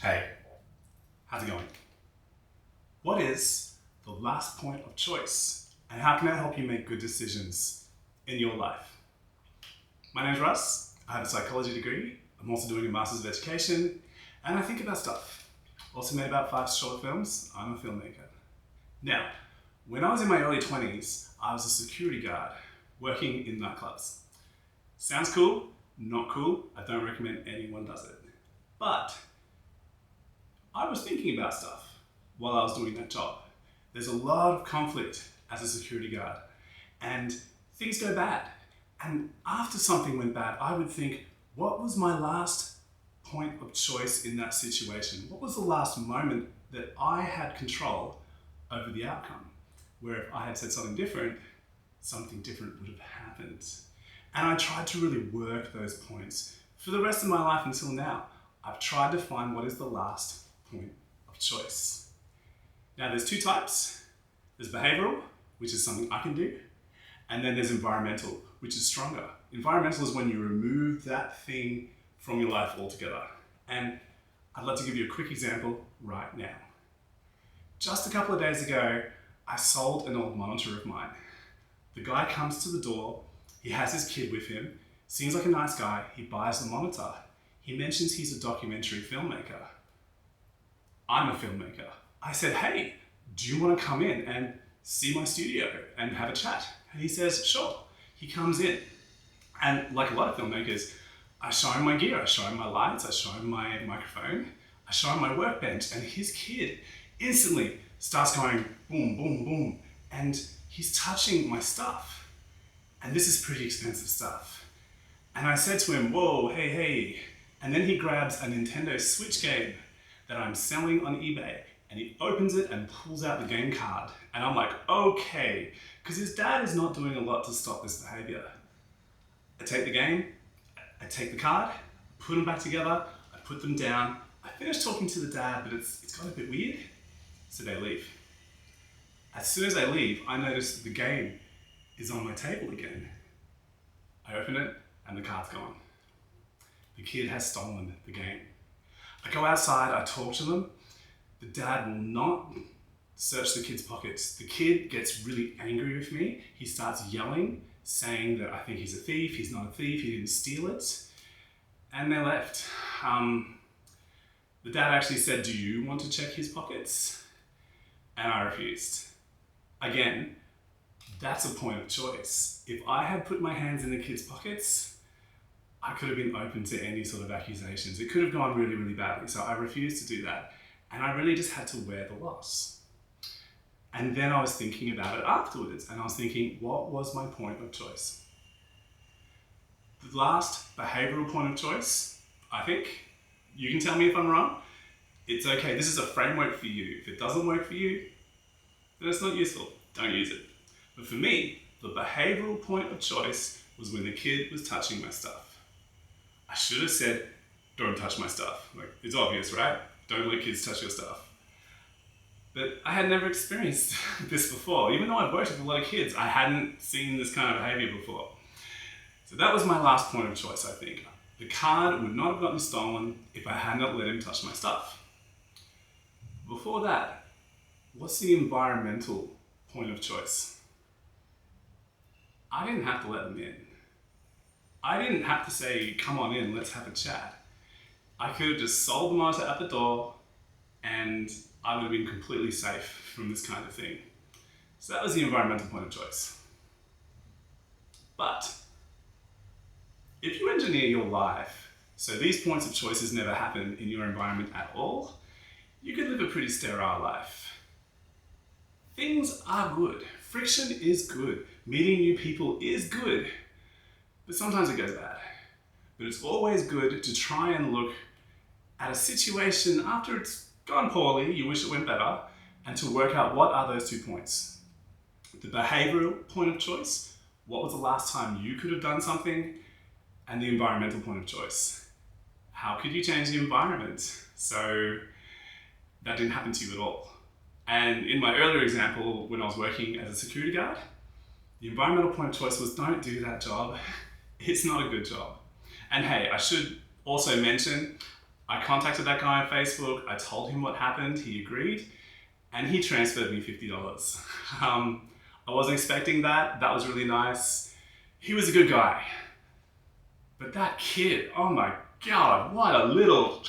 Hey, how's it going? What is the last point of choice, and how can it help you make good decisions in your life? My name's Russ. I have a psychology degree. I'm also doing a Master's of Education, and I think about stuff. Also made about 5 short films. I'm a filmmaker. Now, when I was in my early 20s, I was a security guard working in nightclubs. Sounds cool? Not cool. I don't recommend anyone does it. But I was thinking about stuff while I was doing that job. There's a lot of conflict as a security guard, and things go bad. And after something went bad, I would think, what was my last point of choice in that situation? What was the last moment that I had control over the outcome? Where if I had said something different would have happened. And I tried to really work those points. For the rest of my life until now, I've tried to find what is the last point of choice. Now there's 2 types. There's behavioral, which is something I can do, and then there's environmental, which is stronger. Environmental is when you remove that thing from your life altogether. And I'd like to give you a quick example right now. Just a couple of days ago, I sold an old monitor of mine. The guy comes to the door, he has his kid with him, seems like a nice guy, he buys the monitor. He mentions he's a documentary filmmaker. I'm a filmmaker. I said, hey, do you want to come in and see my studio and have a chat? And he says, sure. He comes in. And like a lot of filmmakers, I show him my gear, I show him my lights, I show him my microphone, I show him my workbench, and his kid instantly starts going boom, boom, boom. And he's touching my stuff. And this is pretty expensive stuff. And I said to him, whoa, hey. And then he grabs a Nintendo Switch game that I'm selling on eBay, and he opens it and pulls out the game card. And I'm like, okay, because his dad is not doing a lot to stop this behavior. I take the game, I take the card, put them back together, I put them down. I finish talking to the dad, but it's got a bit weird, so they leave. As soon as they leave, I notice the game is on my table again. I open it, and the card's gone. The kid has stolen the game. I go outside, I talk to them. The dad will not search the kid's pockets. The kid gets really angry with me. He starts yelling, saying that I think he's a thief, he's not a thief, he didn't steal it. And they left. The dad actually said, do you want to check his pockets? And I refused. Again, that's a point of choice. If I had put my hands in the kid's pockets, I could have been open to any sort of accusations. It could have gone really, really badly. So I refused to do that. And I really just had to wear the loss. And then I was thinking about it afterwards. And I was thinking, what was my point of choice? The last behavioral point of choice, I think, you can tell me if I'm wrong. It's okay. This is a framework for you. If it doesn't work for you, then it's not useful. Don't use it. But for me, the behavioral point of choice was when the kid was touching my stuff. I should have said, don't touch my stuff. Like, it's obvious, right? Don't let kids touch your stuff. But I had never experienced this before. Even though I've worked with a lot of kids, I hadn't seen this kind of behavior before. So that was my last point of choice, I think. The card would not have gotten stolen if I had not let him touch my stuff. Before that, what's the environmental point of choice? I didn't have to let them in. I didn't have to say, come on in, let's have a chat. I could have just sold the monitor at the door and I would have been completely safe from this kind of thing. So that was the environmental point of choice. But if you engineer your life so these points of choices never happen in your environment at all, you could live a pretty sterile life. Things are good. Friction is good. Meeting new people is good. But sometimes it goes bad. But it's always good to try and look at a situation after it's gone poorly, you wish it went better, and to work out what are those 2 points. The behavioral point of choice, what was the last time you could have done something, and the environmental point of choice. How could you change the environment so that didn't happen to you at all? And in my earlier example, when I was working as a security guard, the environmental point of choice was don't do that job. It's not a good job. And hey, I should also mention, I contacted that guy on Facebook, I told him what happened, he agreed, and he transferred me $50. I wasn't expecting that. That was really nice. He was a good guy. But that kid, oh my God, what a little...